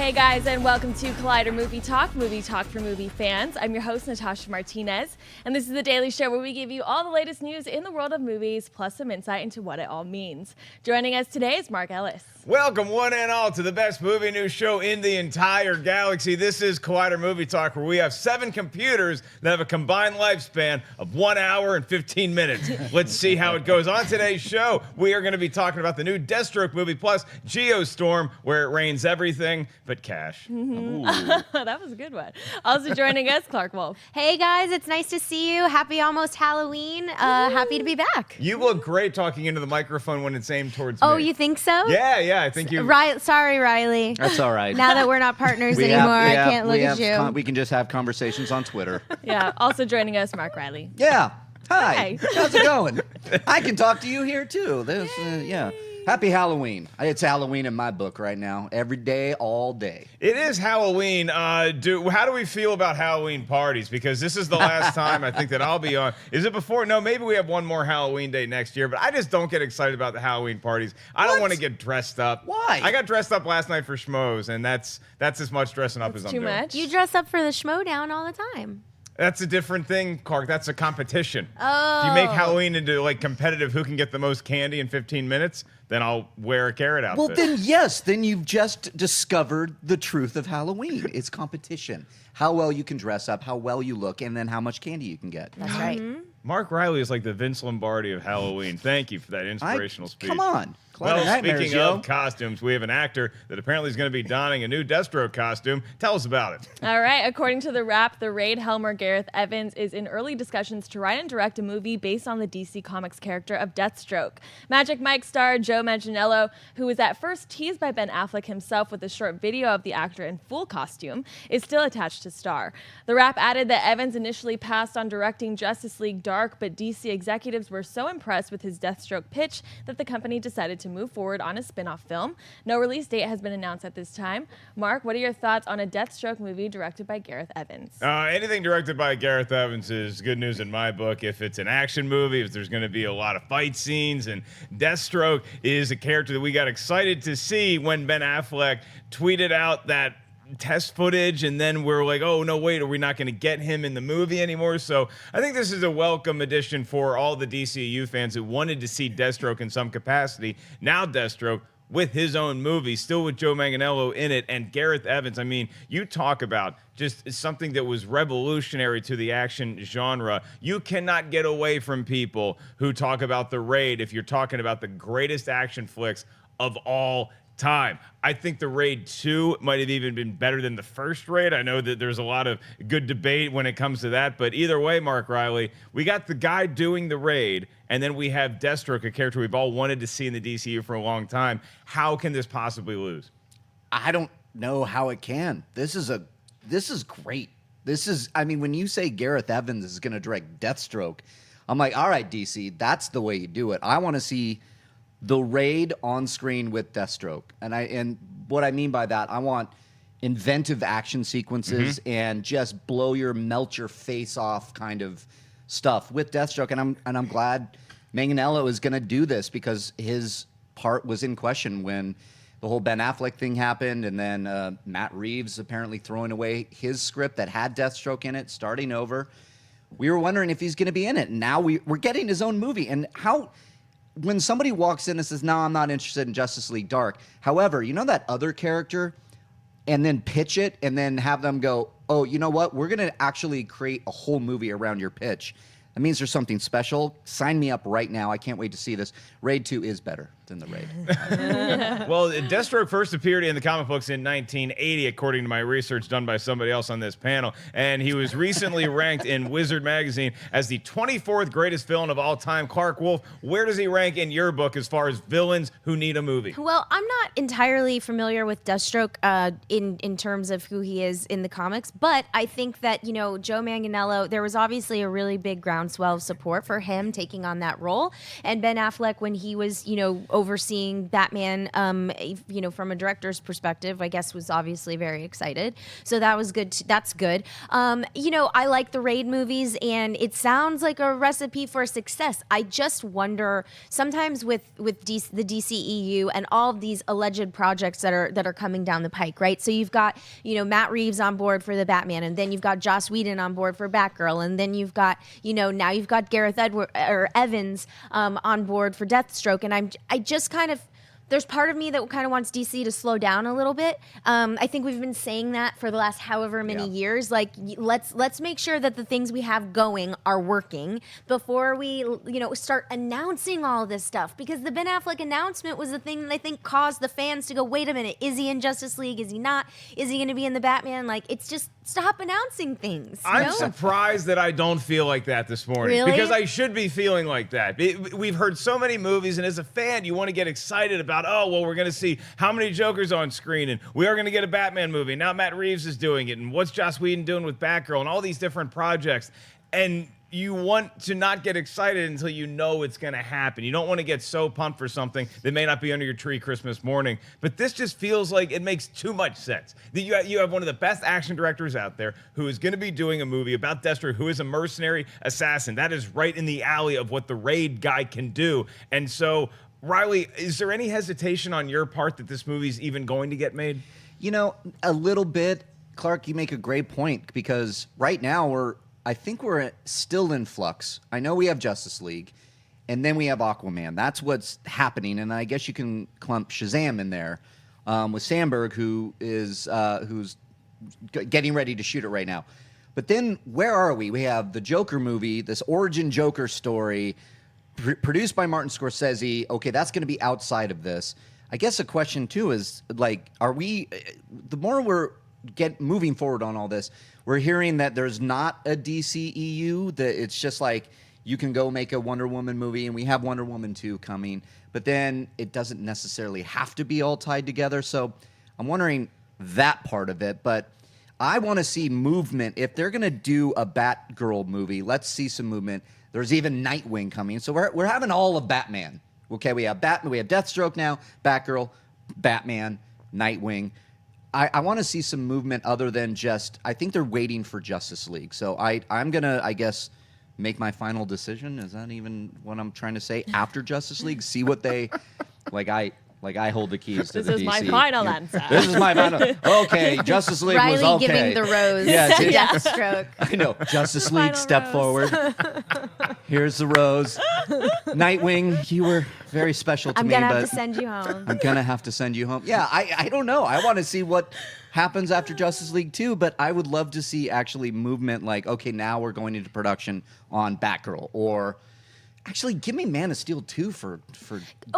Hey guys, and welcome to Collider Movie Talk for movie fans. I'm your host, Natasha Martinez, and this is the daily show where we give you all the latest news in the world of movies, plus some insight into what it all means. Joining us today is Mark Ellis. Welcome one and all to the best movie news show in the entire galaxy. This is Collider Movie Talk, where we have 7 computers that have a combined lifespan of 1 hour and 15 minutes. Let's see how it goes. On today's show, we are going to be talking about the new Deathstroke movie, plus Geostorm, where it rains everything but cash. That was a good one. Also joining us, Clarke Wolfe. Hey guys, it's nice to see you. Happy almost Halloween. Happy to be back. You look great talking into the microphone when it's aimed towards Oh, me. you think so? Yeah, I think you... Sorry, Riley. That's all right. Now that we're not partners anymore, I can't look at you. We can just have conversations on Twitter. Yeah, also joining us, Mark Reilly. Yeah. Hi. Hi. How's it going? I can talk to you here too. Yeah. Happy Halloween. It's Halloween in my book right now. Every day, all day. It is Halloween. How do we feel about Halloween parties? Because this is the last time I think that I'll be on. Is it before? No, maybe we have one more Halloween day next year, but I just don't get excited about the Halloween parties. I don't want to get dressed up. Why? I got dressed up last night for schmoes, and that's as much dressing up as I'm Too doing. much? You dress up for the Schmodown all the time. That's a different thing, Clark. That's a competition. Oh. If you make Halloween into like competitive who can get the most candy in 15 minutes, then I'll wear a carrot outfit. Well, then you've just discovered the truth of Halloween. It's competition. How well you can dress up, how well you look, and then how much candy you can get. That's right. Mark Reilly is like the Vince Lombardi of Halloween. Thank you for that inspirational speech. Come on. Well, Nightmares, speaking of costumes, we have an actor that apparently is going to be donning a new Deathstroke costume. Tell us about it. All right, according to The Wrap, the Raid helmer Gareth Evans is in early discussions to write and direct a movie based on the DC Comics character of Deathstroke. Magic Mike star Joe Manganiello, who was at first teased by Ben Affleck himself with a short video of the actor in full costume, is still attached to star. The Wrap added that Evans initially passed on directing Justice League Dark, but DC executives were so impressed with his Deathstroke pitch that the company decided to move forward on a spin-off film. No release date has been announced at this time. Mark, what are your thoughts on a Deathstroke movie directed by Gareth Evans? Anything directed by Gareth Evans is good news in my book. If it's an action movie, if there's going to be a lot of fight scenes, and Deathstroke is a character that we got excited to see when Ben Affleck tweeted out that test footage, and then we're like, oh no, wait, are we not going to get him in the movie anymore? So I think this is a welcome addition for all the DCU fans who wanted to see Deathstroke in some capacity. Now Deathstroke with his own movie, still with Joe Manganiello in it, and Gareth Evans. I mean, you talk about just something that was revolutionary to the action genre. You cannot get away from people who talk about The Raid if you're talking about the greatest action flicks of all time. I think The Raid 2 might have even been better than the first Raid. I know that there's a lot of good debate when it comes to that, but either way, Mark Reilly, we got the guy doing The Raid, and then we have Deathstroke, a character we've all wanted to see in the DCU for a long time. How can this possibly lose? I don't know how it can. This is great. When you say Gareth Evans is going to direct Deathstroke, I'm like, all right, DC, that's the way you do it. I want to see The Raid on screen with Deathstroke. And what I mean by that, I want inventive action sequences and just melt your face off kind of stuff with Deathstroke. And I'm glad Manganiello is going to do this, because his part was in question when the whole Ben Affleck thing happened, and then Matt Reeves apparently throwing away his script that had Deathstroke in it, starting over. We were wondering if he's going to be in it. And now we're getting his own movie. And when somebody walks in and says, no, I'm not interested in Justice League Dark. However, you know that other character, and then pitch it and then have them go, oh, you know what? We're going to actually create a whole movie around your pitch. That means there's something special. Sign me up right now. I can't wait to see this. Raid 2 is better than the Raid. Well, Deathstroke first appeared in the comic books in 1980, according to my research done by somebody else on this panel. And he was recently ranked in Wizard magazine as the 24th greatest villain of all time. Clarke Wolfe, where does he rank in your book as far as villains who need a movie? Well, I'm not entirely familiar with Deathstroke in terms of who he is in the comics, but I think that, Joe Manganiello, there was obviously a really big groundswell of support for him taking on that role. And Ben Affleck, when he was, overseeing Batman, from a director's perspective, I guess was obviously very excited. So that was good. That's good. I like the Raid movies, and it sounds like a recipe for success. I just wonder sometimes with the DCEU and all of these alleged projects that are coming down the pike, right? So you've got Matt Reeves on board for the Batman, and then you've got Joss Whedon on board for Batgirl, and then you've got now you've got Gareth Evans on board for Deathstroke, and I just kind of. There's part of me that kind of wants DC to slow down a little bit. I think we've been saying that for the last however many years. Like, let's make sure that the things we have going are working before we, start announcing all this stuff. Because the Ben Affleck announcement was the thing that I think caused the fans to go, wait a minute, is he in Justice League? Is he not? Is he going to be in the Batman? Like, it's just stop announcing things. I'm surprised that I don't feel like that this morning. Really? Because I should be feeling like that. We've heard so many movies, and as a fan, you want to get excited about, we're going to see how many Jokers on screen, and we are going to get a Batman movie. Now Matt Reeves is doing it, and what's Joss Whedon doing with Batgirl, and all these different projects. And you want to not get excited until you know it's going to happen. You don't want to get so pumped for something that may not be under your tree Christmas morning. But this just feels like it makes too much sense. That you have one of the best action directors out there who is going to be doing a movie about Deathstroke, who is a mercenary assassin. That is right in the alley of what the Raid guy can do. And so, Reilly, is there any hesitation on your part that this movie's even going to get made? A little bit. Clarke, you make a great point, because right now I think we're still in flux. I know we have Justice League, and then we have Aquaman. That's what's happening, and I guess you can clump Shazam in there with Sandberg, who's getting ready to shoot it right now. But then where are we? We have the Joker movie, this origin Joker story, produced by Martin Scorsese. Okay, that's going to be outside of this. I guess a question too is, like, are we? The more we're moving forward on all this, we're hearing that there's not a DCEU. That it's just like you can go make a Wonder Woman movie, and we have Wonder Woman 2 coming, but then it doesn't necessarily have to be all tied together. So I'm wondering that part of it, but I want to see movement. If they're going to do a Batgirl movie, let's see some movement. There's even Nightwing coming. So we're having all of Batman. Okay, we have Batman, we have Deathstroke now, Batgirl, Batman, Nightwing. I want to see some movement other than just, I think they're waiting for Justice League. So I'm going to, I guess, make my final decision. Is that even what I'm trying to say? After Justice League, see what they, like I hold the keys to the DC. This is my final answer. This is my final. Okay, Justice League was Reilly okay. giving the rose Yeah, to see? Deathstroke. I know. Justice League, Final step rose. forward. Here's the rose. Nightwing, you were very special to I'm me. going to have but to send you home. I'm going to have to send you home. Yeah, I don't know. I want to see what happens after Justice League 2, but I would love to see actually movement like, okay, now we're going into production on Batgirl, or actually give me Man of Steel 2 for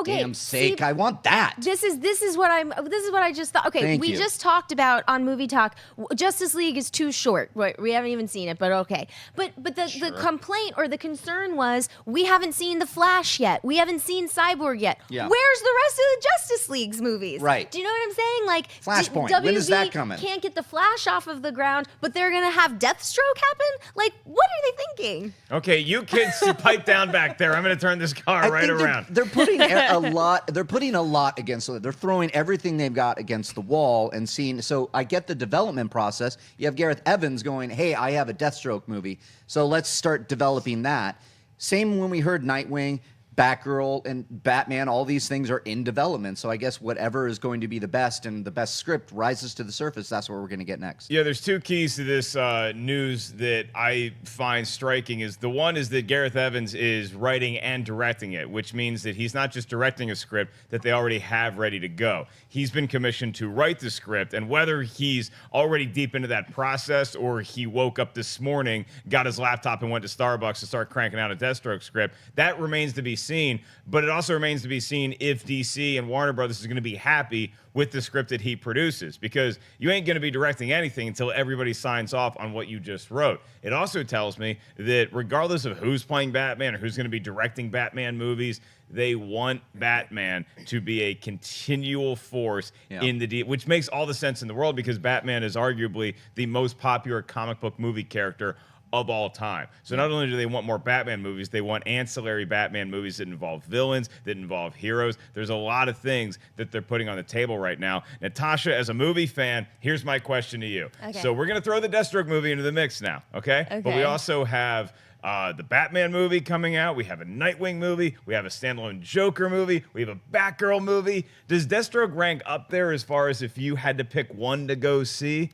damn sake. I want that. This is what I just thought. Okay, Thank we you. just talked about on Movie Talk, Justice League is too short. Right, we haven't even seen it, but okay. But the complaint or the concern was we haven't seen The Flash yet. We haven't seen Cyborg yet. Yeah. Where's the rest of the Justice League's movies? Right. Do you know what I'm saying? Like Flashpoint. WB When is that coming? can't get the Flash off of the ground, but they're gonna have Deathstroke happen? Like, what are they thinking? Okay, you kids pipe down back there. I'm going to turn this car right think around. They're putting a lot. They're putting a lot against it. They're throwing everything they've got against the wall and seeing. So I get the development process. You have Gareth Evans going, "Hey, I have a Deathstroke movie, so let's start developing that." Same when we heard Nightwing, Batgirl, and Batman. All these things are in development. So I guess whatever is going to be the best and the best script rises to the surface. That's what we're going to get next. Yeah, there's two keys to this news that I find striking. Is the one is that Gareth Evans is writing and directing it, which means that he's not just directing a script that they already have ready to go. He's been commissioned to write the script, and whether he's already deep into that process or he woke up this morning, got his laptop, and went to Starbucks to start cranking out a Deathstroke script, that remains to be seen. But it also remains to be seen if DC and Warner Brothers is going to be happy with the script that he produces, because you ain't going to be directing anything until everybody signs off on what you just wrote. It also tells me that regardless of who's playing Batman or who's going to be directing Batman movies, they want Batman to be a continual force in the which makes all the sense in the world, because Batman is arguably the most popular comic book movie character of all time. So not only do they want more Batman movies, they want ancillary Batman movies that involve villains, that involve heroes. There's a lot of things that they're putting on the table right now. Natasha, as a movie fan, here's my question to you. Okay. So we're going to throw the Deathstroke movie into the mix now, okay? But we Okay. also have the Batman movie coming out. We have a Nightwing movie. We have a standalone Joker movie. We have a Batgirl movie. Does Deathstroke rank up there as far as if you had to pick one to go see?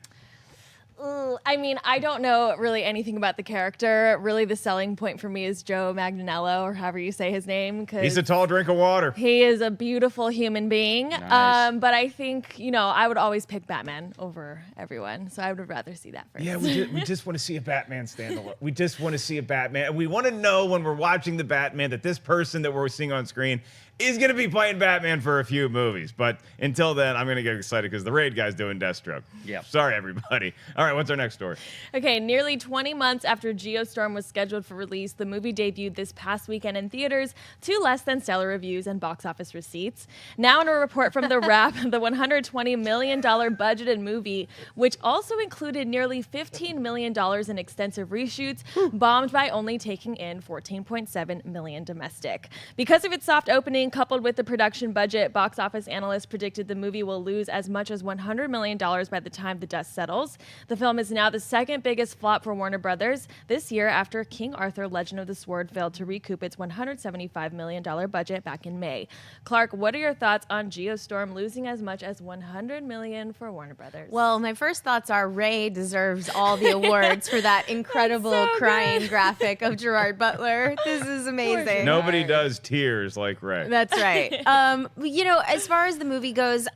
I mean, I don't know really anything about the character. Really, the selling point for me is Joe Manganiello, or however you say his name. He's a tall drink of water. He is a beautiful human being. Nice. But I think, I would always pick Batman over everyone. So I would rather see that first. Yeah, we just want to see a Batman standalone. We just want to see a Batman. And we want to know when we're watching the Batman that this person that we're seeing on screen is going to be playing Batman for a few movies. But until then, I'm going to get excited because the Raid guy's doing Deathstroke. Yep. Sorry, everybody. All right, what's our next story? Okay, nearly 20 months after Geostorm was scheduled for release, the movie debuted this past weekend in theaters to less than stellar reviews and box office receipts. Now, in a report from The Wrap, the $120 million budgeted movie, which also included nearly $15 million in extensive reshoots, bombed by only taking in $14.7 million domestic. Because of its soft opening, coupled with the production budget, box office analysts predicted the movie will lose as much as $100 million by the time the dust settles. The film is now the second biggest flop for Warner Brothers this year after King Arthur: Legend of the Sword failed to recoup its $175 million budget back in May. Clarke, what are your thoughts on Geostorm losing as much as $100 million for Warner Brothers? Well, my first thoughts are Ray deserves all the awards for that incredible so crying graphic of Gerard Butler. This is amazing. Nobody does tears like Ray. That's right. As far as the movie goes,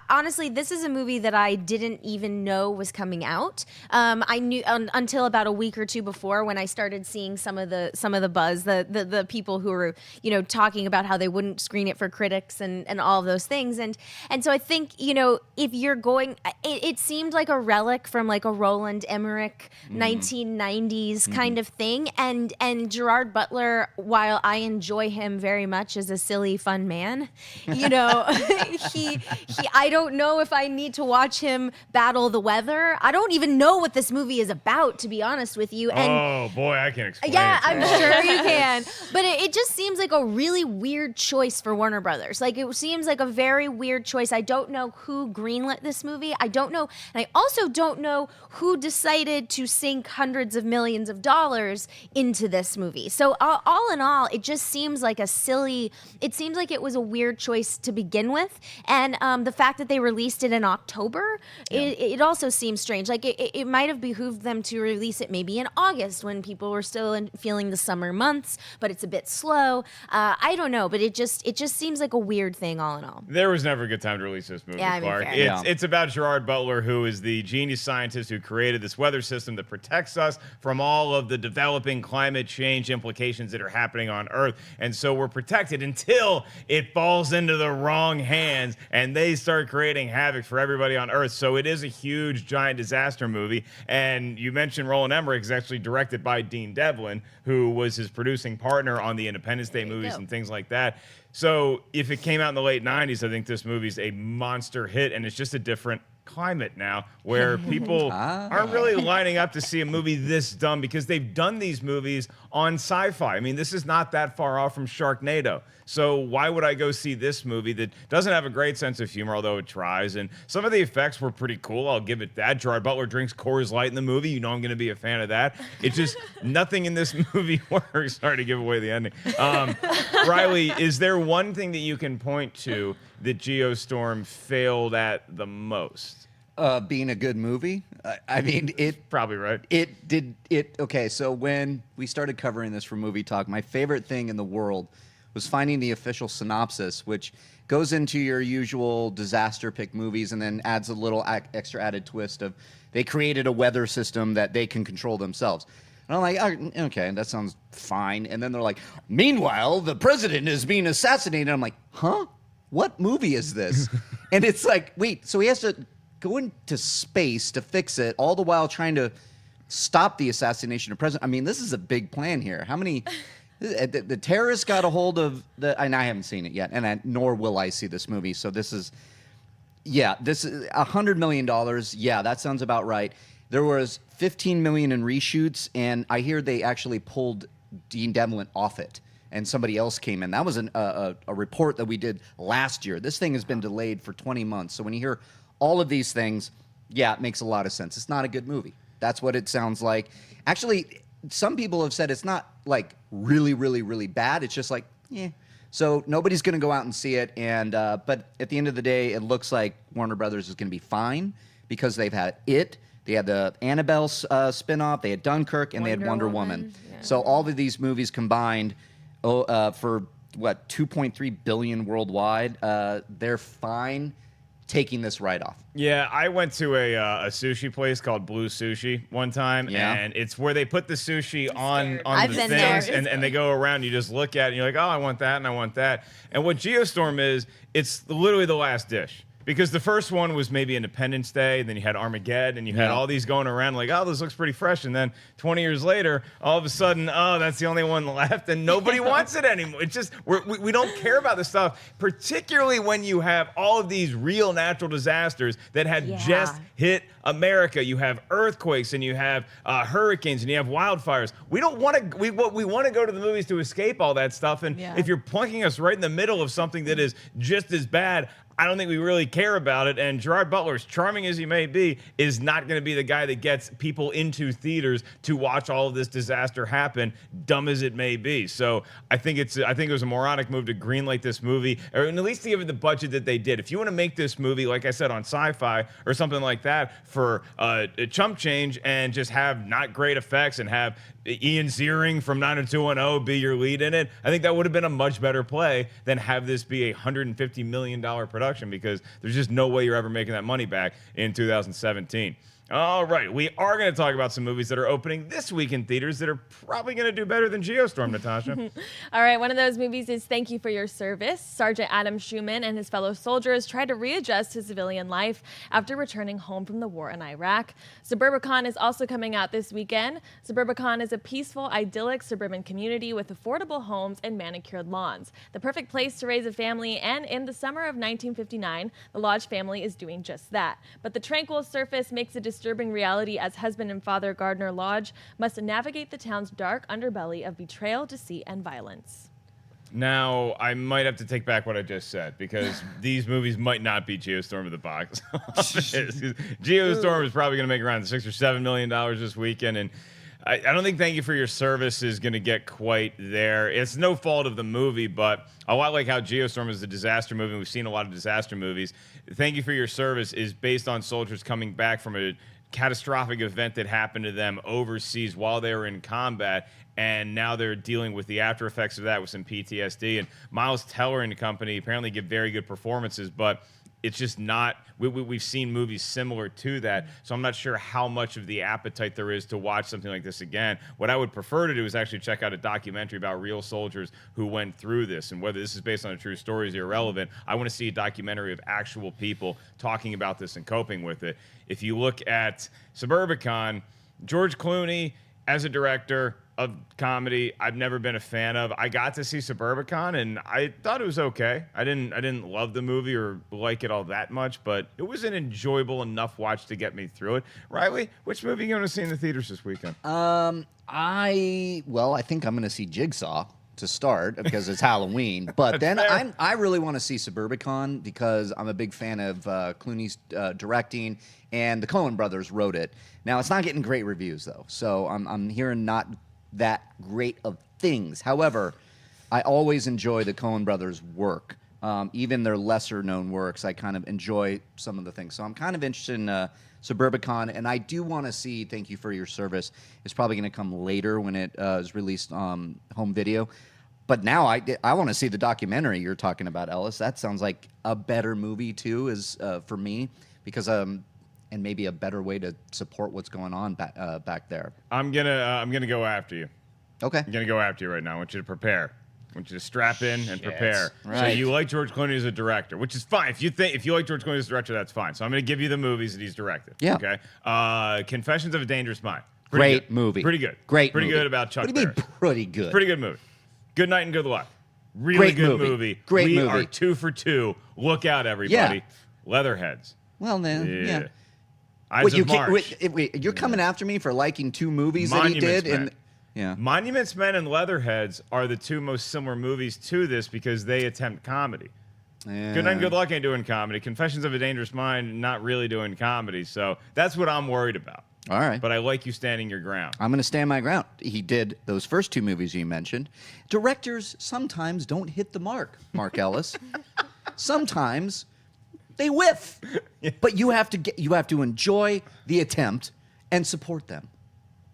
honestly, this is a movie that I didn't even know was coming out. I knew until about a week or two before when I started seeing some of the buzz, the people who were talking about how they wouldn't screen it for critics and all of those things, and so I think if you're going, it seemed like a relic from like a Roland Emmerich 1990s kind of thing, and Gerard Butler, while I enjoy him very much as a silly fun man, I don't know if I need to watch him battle the weather. I don't even know what this movie is about, to be honest with you. And Oh, boy, I can explain yeah, it to I'm you. sure you can. But it just seems like a really weird choice for Warner Brothers. Like, it seems like a very weird choice. I don't know who greenlit this movie. I don't know. And I also don't know who decided to sink hundreds of millions of dollars into this movie. So all in all, it just seems like it seems like it was a weird choice to begin with. And the fact that they released it in October, it also seems strange. Like, it might have behooved them to release it maybe in August when people were still feeling the summer months, but it's a bit slow. I don't know, but it just seems like a weird thing all in all. There was never a good time to release this movie, Yeah, I mean, Clarke. fair. It's about Gerard Butler, who is the genius scientist who created this weather system that protects us from all of the developing climate change implications that are happening on Earth. And so we're protected until it falls into the wrong hands and they start creating havoc for everybody on Earth. So it is a huge, giant disaster movie. And you mentioned Roland Emmerich is actually directed by Dean Devlin, who was his producing partner on the Independence Day movies and things like that. So if it came out in the late 90s, I think this movie's a monster hit, and it's just a different climate now where people aren't really lining up to see a movie this dumb because they've done these movies on sci-fi. I mean, this is not that far off from Sharknado. So why would I go see this movie that doesn't have a great sense of humor, although it tries? And some of the effects were pretty cool. I'll give it that. Gerard Butler drinks Coors Light in the movie. You know I'm going to be a fan of that. It's just nothing in this movie works. Sorry to give away the ending. Reilly, is there one thing that you can point to that Geostorm failed at the most? Being a good movie. I mean, it Probably right. Okay, so when we started covering this for Movie Talk, my favorite thing in the world was finding the official synopsis, which goes into your usual disaster pick movies and then adds a little extra added twist of they created a weather system that they can control themselves. And I'm like, okay, that sounds fine. And then they're like, meanwhile, the president is being assassinated. I'm like, huh? What movie is this? And it's like, wait, so he has to go into space to fix it, all the while trying to stop the assassination of president. I mean, this is a big plan here. How many... The terrorists got a hold of and I haven't seen it yet, nor will I see this movie. So this is $100 million. Yeah, that sounds about right. There was 15 million in reshoots, and I hear they actually pulled Dean Devlin off it, and somebody else came in. That was a report that we did last year. This thing has been delayed for 20 months. So when you hear all of these things, yeah, it makes a lot of sense. It's not a good movie. That's what it sounds like. Actually, some people have said it's not like really, really, really bad. It's just like, yeah. So nobody's going to go out and see it. And but at the end of the day, it looks like Warner Brothers is going to be fine because they've had it. They had the Annabelle spinoff. They had Dunkirk, and they had Wonder Woman. Yeah. So all of these movies combined for what 2.3 billion worldwide. They're fine taking this right off. Yeah, I went to a sushi place called Blue Sushi one time, and it's where they put the sushi on I've the been things, there. and they go around. You just look at it, and you're like, oh, I want that, and I want that. And what Geostorm is, it's literally the last dish. Because the first one was maybe Independence Day, and then you had Armageddon, and you had all these going around like, oh, this looks pretty fresh. And then 20 years later, all of a sudden, oh, that's the only one left, and nobody wants it anymore. It's just, we don't care about this stuff, particularly when you have all of these real natural disasters that had just hit America. You have earthquakes, and you have hurricanes, and you have wildfires. We don't want to, we want to go to the movies to escape all that stuff. And if you're plunking us right in the middle of something that is just as bad, I don't think we really care about it. And Gerard Butler, as charming as he may be, is not going to be the guy that gets people into theaters to watch all of this disaster happen, dumb as it may be. So I think it was a moronic move to greenlight this movie, or at least to give it the budget that they did. If you want to make this movie, like I said, on Sci-Fi or something like that for a chump change and just have not great effects and have Ian Ziering from 90210 be your lead in it, I think that would have been a much better play than have this be a $150 million production, because there's just no way you're ever making that money back in 2017. All right, we are going to talk about some movies that are opening this week in theaters that are probably going to do better than Geostorm, Natasha. All right, one of those movies is Thank You for Your Service. Sergeant Adam Schumann and his fellow soldiers try to readjust to civilian life after returning home from the war in Iraq. Suburbicon is also coming out this weekend. Suburbicon is a peaceful, idyllic suburban community with affordable homes and manicured lawns. The perfect place to raise a family, and in the summer of 1959, the Lodge family is doing just that. But the tranquil surface makes a disturbing reality as husband and father Gardner Lodge must navigate the town's dark underbelly of betrayal, deceit, and violence. Now, I might have to take back what I just said, because these movies might not be Geostorm of the box office. Geostorm is probably going to make around $6 or $7 million this weekend, and I don't think Thank You for Your Service is going to get quite there. It's no fault of the movie, but a lot like how Geostorm is a disaster movie, and we've seen a lot of disaster movies, Thank You for Your Service is based on soldiers coming back from a catastrophic event that happened to them overseas while they were in combat, and now they're dealing with the after effects of that with some PTSD. And Miles Teller and company apparently give very good performances, but it's just not, we've seen movies similar to that, so I'm not sure how much of the appetite there is to watch something like this again. What I would prefer to do is actually check out a documentary about real soldiers who went through this, and whether this is based on a true story is irrelevant. I want to see a documentary of actual people talking about this and coping with it. If you look at Suburbicon, George Clooney as a director of comedy, I've never been a fan of. I got to see Suburbicon, and I thought it was okay. I didn't love the movie or like it all that much, but it was an enjoyable enough watch to get me through it. Reilly, which movie are you going to see in the theaters this weekend? I think I'm going to see Jigsaw to start because it's Halloween. But then I really want to see Suburbicon because I'm a big fan of Clooney's directing, and the Coen brothers wrote it. Now, it's not getting great reviews, though, so I'm hearing not that great of things. However, I always enjoy the Coen brothers' work. Even their lesser-known works, I kind of enjoy some of the things. So I'm kind of interested in Suburbicon, and I do want to see Thank You for Your Service. It's probably going to come later when it is released on home video. But now I want to see the documentary you're talking about, Ellis. That sounds like a better movie, too, is for me, because and maybe a better way to support what's going on back there. I'm gonna go after you. Okay. I'm gonna go after you right now. I want you to prepare. I want you to strap in and prepare. Right. So you like George Clooney as a director, which is fine. If you like George Clooney as a director, that's fine. So I'm gonna give you the movies that he's directed. Yeah. Okay. Confessions of a Dangerous Mind. Great movie. Pretty good. Great Pretty movie. good about Chuck What do you Berry. mean pretty good? Pretty good movie. Good Night and Good Luck. Really Great good movie. Great we movie. are 2 for 2. Look out, everybody. Yeah. Leatherheads. Well, then, yeah. Ides of March. You're coming after me for liking 2 movies Monuments that he did? Men. Yeah. Monuments Men and Leatherheads are the 2 most similar movies to this because they attempt comedy. Yeah. Good Night and Good Luck ain't doing comedy. Confessions of a Dangerous Mind, not really doing comedy. So that's what I'm worried about. All right. But I like you standing your ground. I'm going to stand my ground. He did those first 2 movies you mentioned. Directors sometimes don't hit the mark, Mark Ellis. Sometimes they whiff. But you have to enjoy the attempt and support them.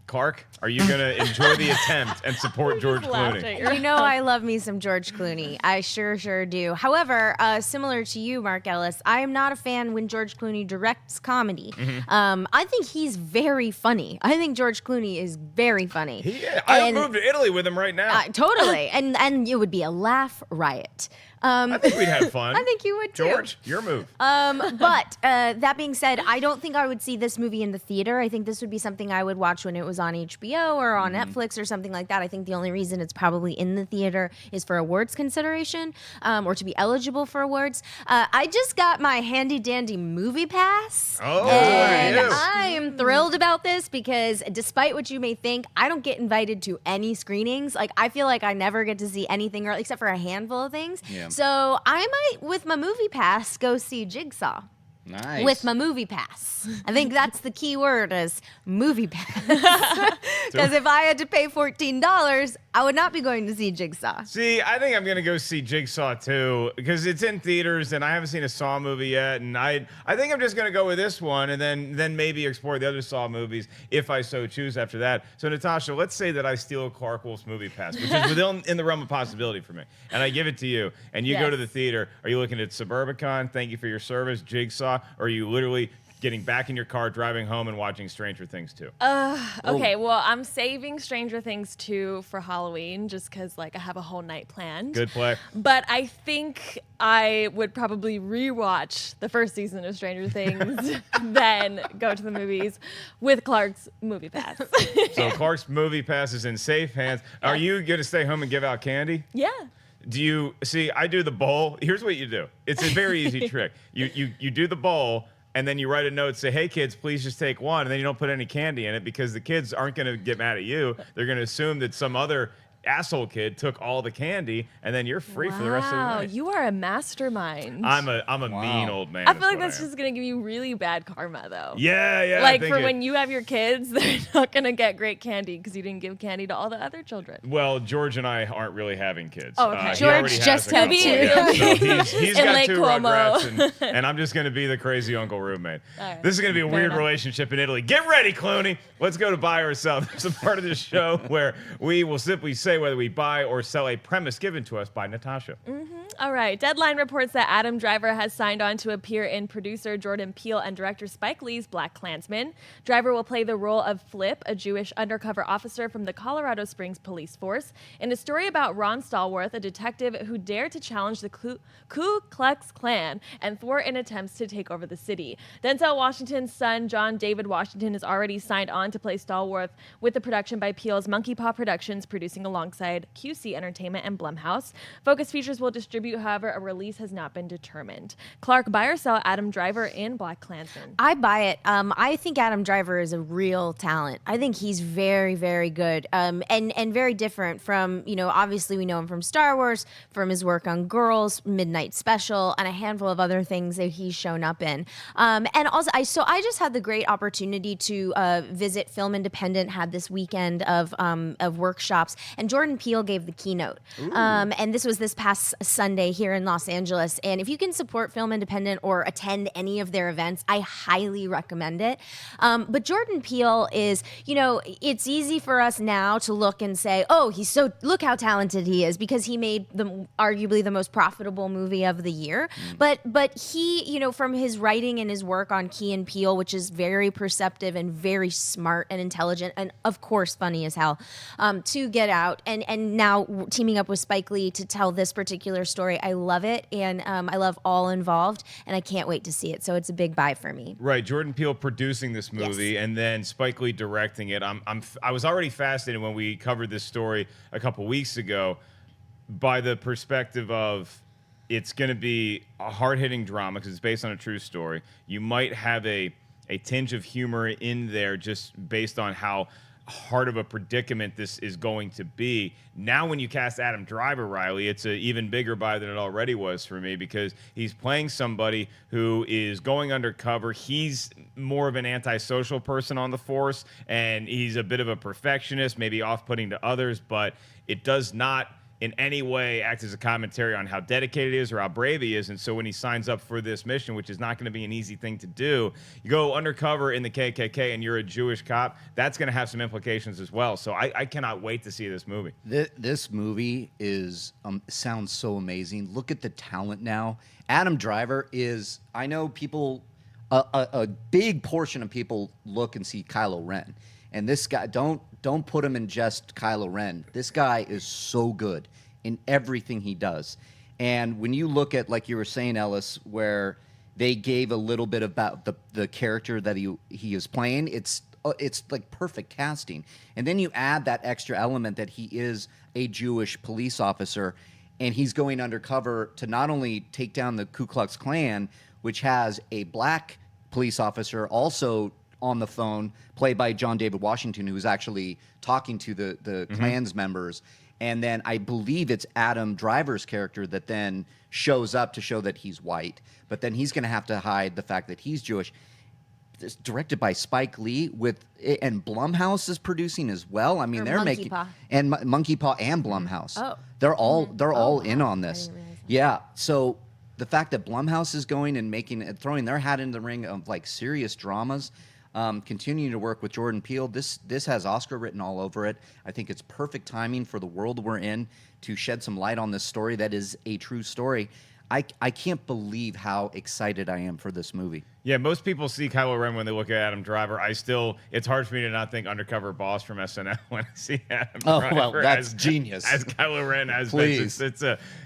Clarke, are you going to enjoy the attempt and support George Clooney? You know I love me some George Clooney. I sure do. However, similar to you, Mark Ellis, I am not a fan when George Clooney directs comedy. I think he's very funny. I think George Clooney is very funny. I would move to Italy with him right now. Totally. And it would be a laugh riot. I think we'd have fun. I think you would too. George, your move. But that being said, I don't think I would see this movie in the theater. I think this would be something I would watch when it was on HBO or on Netflix or something like that. I think the only reason it's probably in the theater is for awards consideration or to be eligible for awards. I just got my handy dandy movie pass. Oh, and yes. I am thrilled about this because despite what you may think, I don't get invited to any screenings. Like, I feel like I never get to see anything except for a handful of things. Yeah. So I might, with my movie pass, go see Jigsaw. Nice. With my movie pass. I think that's the key word is movie pass. Because if I had to pay $14, I would not be going to see Jigsaw. See, I think I'm going to go see Jigsaw too because it's in theaters and I haven't seen a Saw movie yet. And I think I'm just going to go with this one and then maybe explore the other Saw movies if I so choose after that. So, Natasha, let's say that I steal Clarke Wolfe's movie pass, which is within the realm of possibility for me. And I give it to you and you go to the theater. Are you looking at Suburbicon? Thank you for your service. Jigsaw? Or are you literally getting back in your car, driving home, and watching Stranger Things 2? Okay, well, I'm saving Stranger Things 2 for Halloween just because, like, I have a whole night planned. Good play. But I think I would probably rewatch the first season of Stranger Things, then go to the movies with Clarke's movie pass. So Clarke's movie pass is in safe hands. Are you going to stay home and give out candy? Yeah. Do you see? I do the bowl. Here's what you do. It's a very easy trick. You do the bowl, and then you write a note, say, "Hey kids, please just take one," and then you don't put any candy in it because the kids aren't going to get mad at you. They're going to assume that some other asshole kid took all the candy, and then you're free for the rest of the night. You are a mastermind. I'm a mean old man. I feel like that's just gonna give you really bad karma, though. Yeah. Like for when you have your kids, they're not gonna get great candy because you didn't give candy to all the other children. Well, George and I aren't really having kids. Oh, okay. George just had 2. So he's got Lake 2 Como. Rugrats, and I'm just going to be the crazy uncle roommate. Right. This is going to be a Fair weird enough. relationship in Italy. Get ready, Clooney. Let's go to buy or sell. There's a part of this show where we will simply say whether we buy or sell a premise given to us by Natasha. All right. Deadline reports that Adam Driver has signed on to appear in producer Jordan Peele and director Spike Lee's Black Klansman. Driver will play the role of Flip, a Jewish undercover officer from the Colorado Springs police force, in a story about Ron Stallworth, a detective who dared to challenge the Ku Klux Klan and thwart in attempts to take over the city. Denzel Washington's son, John David Washington, is already signed on to play Stallworth with the production by Peele's Monkey Paw Productions, producing alongside QC Entertainment and Blumhouse. Focus Features will distribute, however, a release has not been determined. Clarke, buy or sell Adam Driver in Black Klansman? I buy it. I think Adam Driver is a real talent. I think he's very, very good and very different from, obviously we know him from Star Wars, from his work on Girls, Midnight Special, and a handful of other things that he's shown up in. And also, I just had the great opportunity to visit Film Independent, had this weekend of workshops, and Jordan Peele gave the keynote. And this was this past Sunday here in Los Angeles. And if you can support Film Independent or attend any of their events, I highly recommend it. But Jordan Peele is, it's easy for us now to look and say, oh, look how talented he is because he made arguably the most profitable movie of the year. But he, from his writing and his work on Key and Peele, which is very perceptive and very smart and intelligent and of course funny as hell, to Get Out and now teaming up with Spike Lee to tell this particular story. I love it, and I love all involved, and I can't wait to see it. So it's a big buy for me. Right, Jordan Peele producing this movie, Yes. and then Spike Lee directing it. I was already fascinated when we covered this story a couple weeks ago by the perspective of it's going to be a hard-hitting drama because it's based on a true story. You might have a a tinge of humor in there just based on how hard of a predicament this is going to be. Now when you cast Adam Driver, Reilly, it's an even bigger buy than it already was for me, because he's playing somebody who is going undercover. He's more of an antisocial person on the force, and he's a bit of a perfectionist, maybe off-putting to others, but it does not in any way act as a commentary on how dedicated he is or how brave he is. And so when he signs up for this mission, which is not going to be an easy thing to do, you go undercover in the KKK and you're a Jewish cop, that's going to have some implications as well. So I cannot wait to see this movie. This movie is sounds so amazing. Look at the talent now. Adam Driver is, I know people, a big portion of people look and see Kylo Ren. And this guy, don't put him in just Kylo Ren. This guy is so good in everything he does. And when you look at, like you were saying, Ellis, where they gave a little bit about the character that he is playing, it's like perfect casting. And then you add that extra element that he is a Jewish police officer, and he's going undercover to not only take down the Ku Klux Klan, which has a black police officer also on the phone, played by John David Washington, who's actually talking to the Klans members. And then I believe it's Adam Driver's character that then shows up to show that he's white. But then he's going to have to hide the fact that he's Jewish. It's directed by Spike Lee, and Blumhouse is producing as well. I mean, they're Monkey making Paw. And Monkey Paw and Blumhouse. Oh. They're all in on this. didn't realize that. Yeah. So the fact that Blumhouse is going and throwing their hat in the ring of like serious dramas. Continuing to work with Jordan Peele. This has Oscar written all over it. I think it's perfect timing for the world we're in to shed some light on this story that is a true story. I can't believe how excited I am for this movie. Yeah, most people see Kylo Ren when they look at Adam Driver. It's hard for me to not think Undercover Boss from SNL when I see Adam Driver. Well, that's genius. As Kylo Ren, Please. It's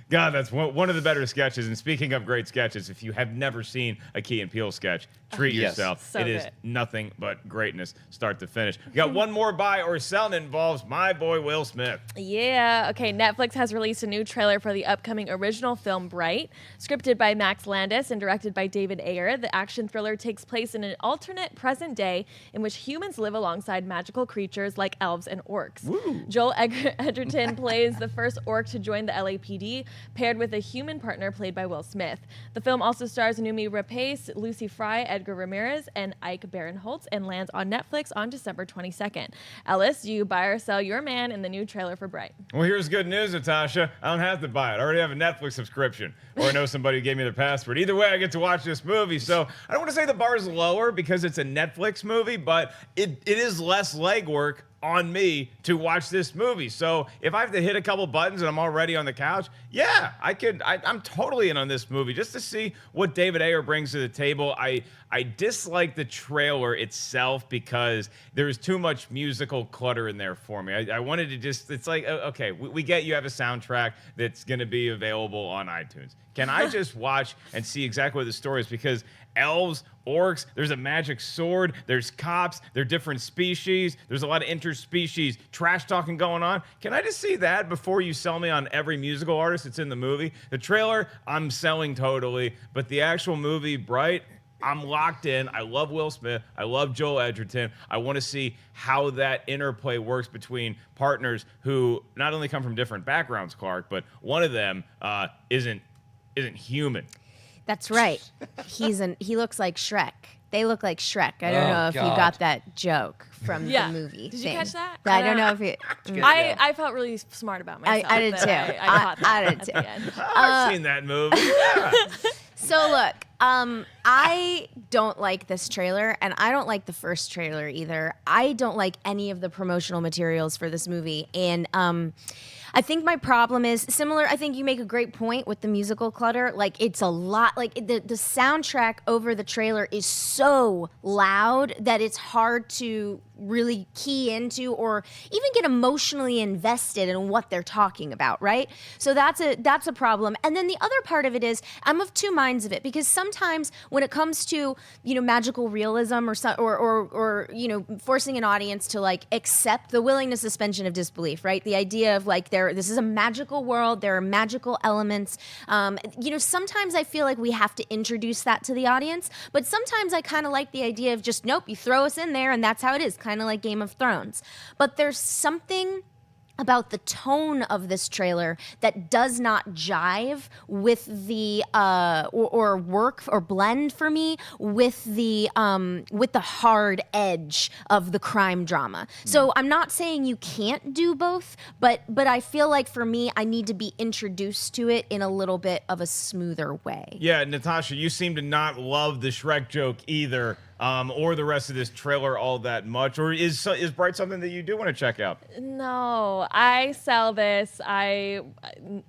God, that's one of the better sketches. And speaking of great sketches, if you have never seen a Key and Peele sketch, treat Yes. yourself. So it is good. nothing but greatness, start to finish. We got one more buy or sell, and it involves my boy Will Smith. Yeah. Okay. Netflix has released a new trailer for the upcoming original film Bright, scripted by Max Landis and directed by David Ayer. The action thriller takes place in an alternate present day in which humans live alongside magical creatures like elves and orcs. Woo. Joel Edgerton plays the first orc to join the LAPD, paired with a human partner played by Will Smith. The film also stars Noomi Rapace, Lucy Fry, Edgar Ramirez, and Ike Barinholtz, and lands on Netflix on December 22nd. Ellis, do you buy or sell your man in the new trailer for Bright? Well, here's good news, Natasha. I don't have to buy it. I already have a Netflix subscription, or I know somebody who gave me their password. Either way, I get to watch this movie. So I don't want to say the bar's lower because it's a Netflix movie, but it is less legwork on me to watch this movie. So if I have to hit a couple buttons and I'm already on the couch, yeah, I'm totally in on this movie just to see what David Ayer brings to the table. I dislike the trailer itself because there's too much musical clutter in there for me. I wanted to it's like, okay, we get you have a soundtrack that's going to be available on iTunes. Can I just watch and see exactly what the story is? Because elves, orcs, there's a magic sword, there's cops, they're different species, there's a lot of interspecies trash talking going on. Can I just see that before you sell me on every musical artist that's in the movie? The trailer, I'm selling totally, but the actual movie, Bright, I'm locked in. I love Will Smith. I love Joel Edgerton. I want to see how that interplay works between partners who not only come from different backgrounds, Clarke, but one of them isn't human. That's right. He looks like Shrek. They look like Shrek. I don't Oh, know if you God. got that joke from Yeah. the movie. Did you thing. catch that? I don't know if you. I felt really smart about myself. I did that too. I caught that I did at too. the end. I've seen that movie. Yeah. So look, I don't like this trailer, and I don't like the first trailer either. I don't like any of the promotional materials for this movie, and I think my problem is similar. I think you make a great point with the musical clutter. Like, it's a lot. Like, the soundtrack over the trailer is so loud that it's hard to really key into or even get emotionally invested in what they're talking about, right? So that's a problem. And then the other part of it is I'm of two minds of it, because sometimes when it comes to, magical realism or forcing an audience to like accept the willingness suspension of disbelief, right? The idea of like This is a magical world. There are magical elements. Sometimes I feel like we have to introduce that to the audience, but sometimes I kind of like the idea of just, nope, you throw us in there and that's how it is, kind of like Game of Thrones. But there's something about the tone of this trailer that does not jive with the or work or blend for me with the hard edge of the crime drama. So I'm not saying you can't do both, but I feel like for me I need to be introduced to it in a little bit of a smoother way. Yeah, Natasha, you seem to not love the Shrek joke either. Or the rest of this trailer all that much, or is Bright something that you do want to check out? No, I sell this. Yeah.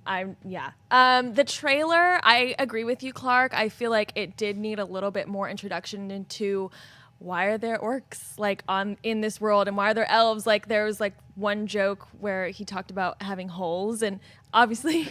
The trailer, I agree with you, Clarke. I feel like it did need a little bit more introduction into why are there orcs in this world, and why are there elves? Like there was one joke where he talked about having holes, and obviously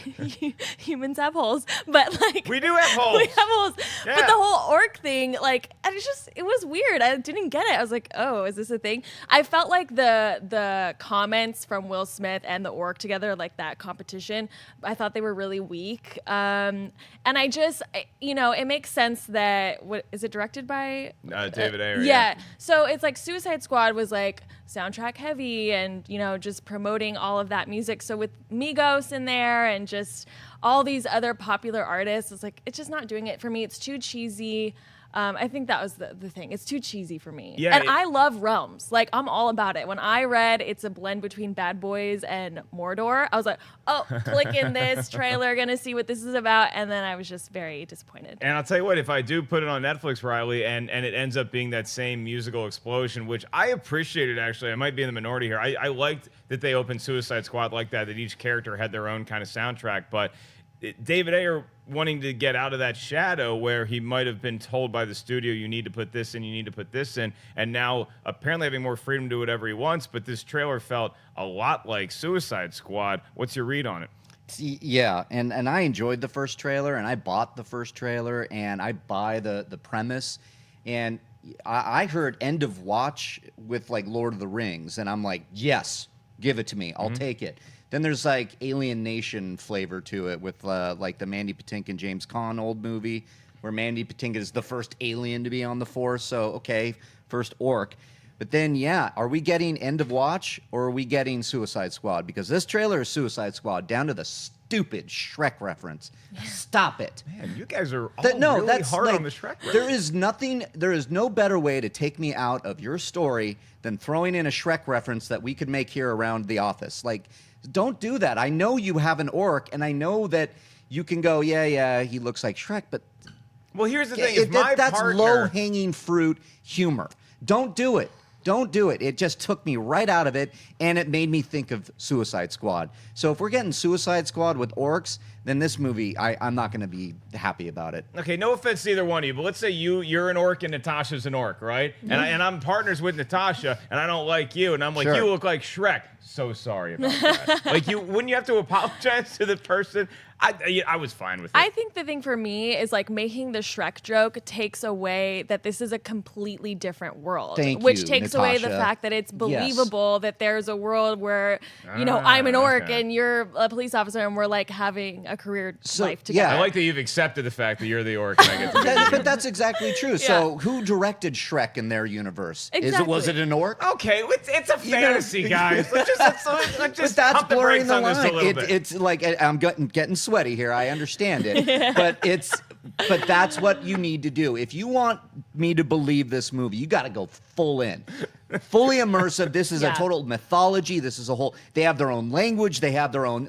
humans have holes, but we do have holes. We have holes. Yeah. But the whole orc thing, it was weird. I didn't get it. I was like, oh, is this a thing? I felt like the comments from Will Smith and the orc together, like that competition, I thought they were really weak. And I just, it makes sense that, what is it directed by? David Ayer. Yeah. So it's like Suicide Squad was like soundtrack heavy and, just promoting all of that music. So with Migos in there and just all these other popular artists, it's just not doing it for me. It's too cheesy. I think that was the thing. It's too cheesy for me. Yeah, and I love Realms. I'm all about it. When I read it's a blend between Bad Boys and Mordor, I was like, oh, click in this trailer, gonna see what this is about. And then I was just very disappointed. And I'll tell you what, if I do put it on Netflix, Reilly, and it ends up being that same musical explosion, which I appreciated, actually, I might be in the minority here. I liked that they opened Suicide Squad like that each character had their own kind of soundtrack. But David Ayer wanting to get out of that shadow where he might have been told by the studio, you need to put this in, you need to put this in, and now apparently having more freedom to do whatever he wants, but this trailer felt a lot like Suicide Squad. What's your read on it? Yeah, and I enjoyed the first trailer, and I bought the first trailer, and I buy the premise, and I heard end of watch with Lord of the Rings, and I'm like, yes, give it to me, I'll take it. Then there's Alien Nation flavor to it with the Mandy Patinkin James Caan old movie where Mandy Patinkin is the first alien to be on the force. So, okay, first orc. But then, yeah, are we getting End of Watch or are we getting Suicide Squad? Because this trailer is Suicide Squad down to the stupid Shrek reference. Yeah. Stop it. Man, you guys are all really hard on the Shrek reference. There is no better way to take me out of your story than throwing in a Shrek reference that we could make here around the office. Don't do that. I know you have an orc, and I know that you can go, yeah, he looks like Shrek, but... Well, here's the thing. That's low-hanging fruit humor. Don't do it. Don't do it. It just took me right out of it, and it made me think of Suicide Squad. So if we're getting Suicide Squad with orcs, then this movie, I'm not going to be happy about it. Okay, no offense to either one of you, but let's say you're an orc and Natasha's an orc, right? Mm-hmm. And I'm partners with Natasha, and I don't like you, and I'm like, you look like Shrek. So sorry about that. Wouldn't you have to apologize to the person? I was fine with it. I think the thing for me is making the Shrek joke takes away that this is a completely different world, which takes away the fact that it's believable that there's a world where I'm an orc and you're a police officer and we're having a career life together. Yeah, I like that you've accepted the fact that you're the orc. And I get to but that's exactly true. Yeah. So who directed Shrek in their universe? Exactly. Was it an orc? Okay, it's a fantasy, guys. Let's just that's pump the blurring brakes the on line. this a little bit. It's I'm getting sweaty here. I understand it, but that's what you need to do. If you want me to believe this movie, you got to go full in, fully immersive. This is a total mythology. This is a whole. They have their own language. They have their own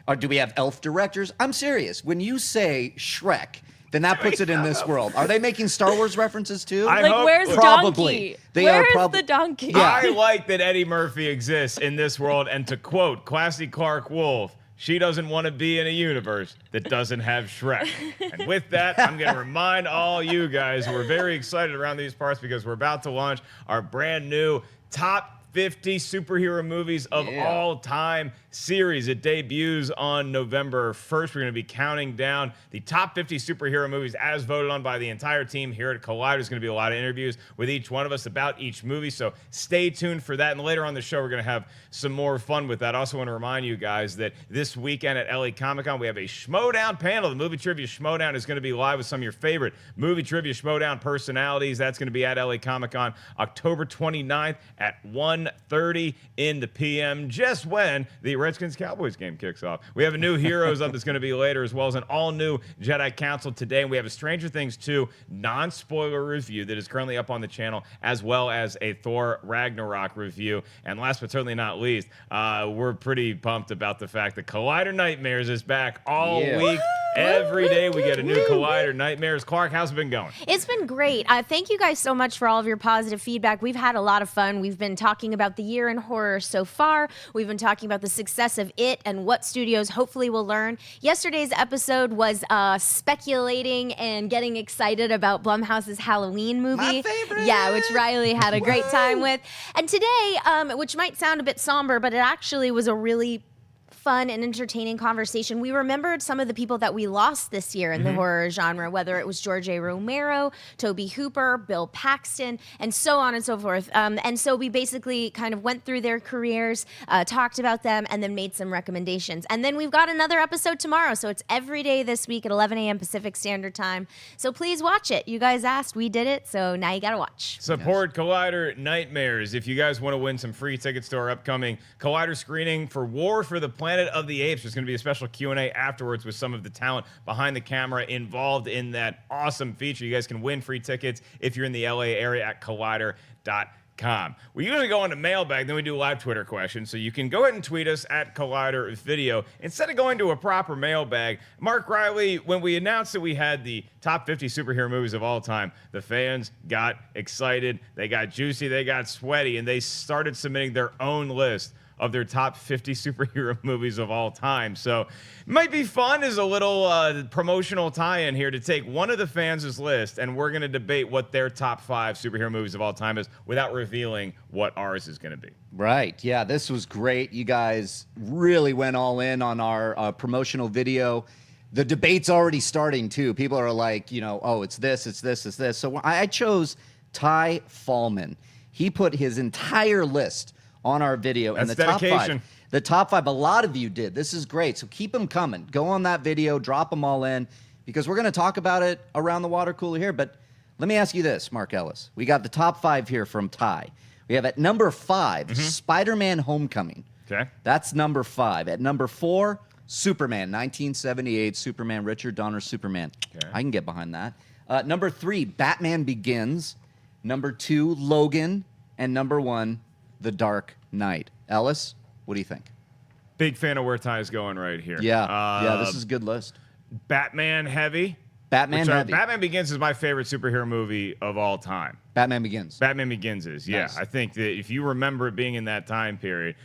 or do we have elf directors? I'm serious. When you say Shrek, then that puts it in this world. Are they making Star Wars references too? Where's probably. Donkey? Where's the donkey? Yeah. I like that Eddie Murphy exists in this world, and to quote classy Clarke Wolfe, she doesn't want to be in a universe that doesn't have Shrek. And with that, I'm going to remind all you guys, we're very excited around these parts because we're about to launch our brand new top 50 superhero movies of all time series. It debuts on November 1st. We're going to be counting down the top 50 superhero movies as voted on by the entire team here at Collider. There's going to be a lot of interviews with each one of us about each movie, so stay tuned for that. And later on the show, we're going to have some more fun with that. I also want to remind you guys that this weekend at LA Comic-Con, we have a Schmodown panel. The Movie Trivia Schmodown is going to be live with some of your favorite Movie Trivia Schmodown personalities. That's going to be at LA Comic-Con October 29th at 1:30 in the PM, just when the Redskins-Cowboys game kicks off. We have a new Heroes up that's going to be later, as well as an all-new Jedi Council today. And we have a Stranger Things 2 non-spoiler review that is currently up on the channel, as well as a Thor Ragnarok review. And last but certainly not least, we're pretty pumped about the fact that Collider Nightmares is back all week. Every day we get a new Collider Nightmares. Clarke, how's it been going? It's been great. Thank you guys so much for all of your positive feedback. We've had a lot of fun. We've been talking about the year in horror so far. We've been talking about the success of it and what studios hopefully will learn. Yesterday's episode was speculating and getting excited about Blumhouse's Halloween movie. My favorite! Yeah, which Reilly had a great time with. And today, which might sound a bit somber, but it actually was a really fun and entertaining conversation. We remembered some of the people that we lost this year in the horror genre, whether it was George A. Romero, Tobe Hooper, Bill Paxton, and so on and so forth. And so we basically kind of went through their careers, talked about them, and then made some recommendations. And then we've got another episode tomorrow, so it's every day this week at 11 a.m. Pacific Standard Time. So please watch it. You guys asked, we did it, so now you gotta watch. Support Collider Nightmares. If you guys want to win some free tickets to our upcoming Collider screening for War for the Planet of the Apes, there's going to be a special Q&A afterwards with some of the talent behind the camera involved in that awesome feature. You guys can win free tickets if you're in the LA area at collider.com. We usually go into Mailbag, then we do live Twitter questions, so you can go ahead and tweet us at Collider Video. Instead of going to a proper Mailbag, Mark Reilly, when we announced that we had the top 50 superhero movies of all time, the fans got excited, they got juicy, they got sweaty, and they started submitting their own list of their top 50 superhero movies of all time. So it might be fun as a little promotional tie-in here to take one of the fans' list, and we're going to debate what their top 5 superhero movies of all time is without revealing what ours is going to be. Right. Yeah, this was great. You guys really went all in on our promotional video. The debate's already starting, too. People are like, you know, oh, it's this, it's this, it's this. So I chose Ty Fallman. He put his entire list on our video. That's and the dedication. top five, a lot of you did. This is great. So keep them coming. Go on that video, drop them all in, because we're going to talk about it around the water cooler here. But let me ask you this, Mark Ellis. We got the top 5 here from Ty. We have at number 5, SpiderMan Homecoming. Okay. That's number 5. At number 4, Superman, 1978, Superman, Richard Donner, Superman. Okay. I can get behind that. Number 3, Batman Begins. Number 2, Logan. And number 1, The Dark Knight. Ellis, what do you think? Big fan of where Ty's going right here. Yeah, this is a good list. Batman heavy. Batman heavy. Batman Begins is my favorite superhero movie of all time. Batman Begins. Batman Begins is, yeah. Nice. I think that if you remember it being in that time period,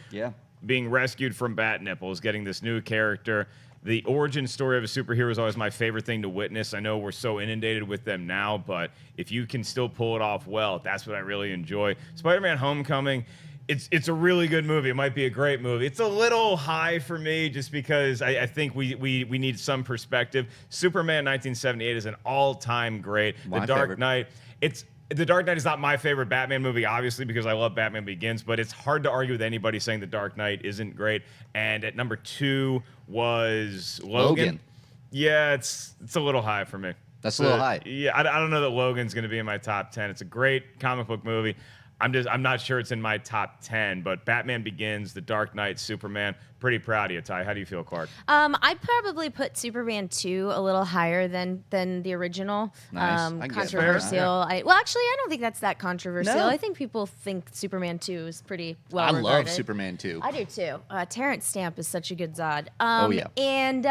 being rescued from Bat Nipples, getting this new character, the origin story of a superhero is always my favorite thing to witness. I know we're so inundated with them now, but if you can still pull it off well, that's what I really enjoy. Spider-Man Homecoming, it's a really good movie. It might be a great movie. It's a little high for me just because I think we need some perspective. Superman 1978 is an all-time great. My The Dark favorite. Knight, The Dark Knight is not my favorite Batman movie, obviously, because I love Batman Begins, but it's hard to argue with anybody saying The Dark Knight isn't great. And at number 2 was Logan. Yeah, it's a little high for me. That's a little high. Yeah, I don't know that Logan's going to be in my top 10. It's a great comic book movie. I'm not sure it's in my top 10, but Batman Begins, The Dark Knight, Superman. Pretty proud of you, Ty. How do you feel, Clarke? I'd probably put Superman 2 a little higher than the original. Nice. I can get Controversial. that. Well, actually, I don't think that's that controversial. No. I think people think Superman 2 is pretty well I regarded. love Superman 2. I do too. Terrence Stamp is such a good Zod. Oh, yeah. And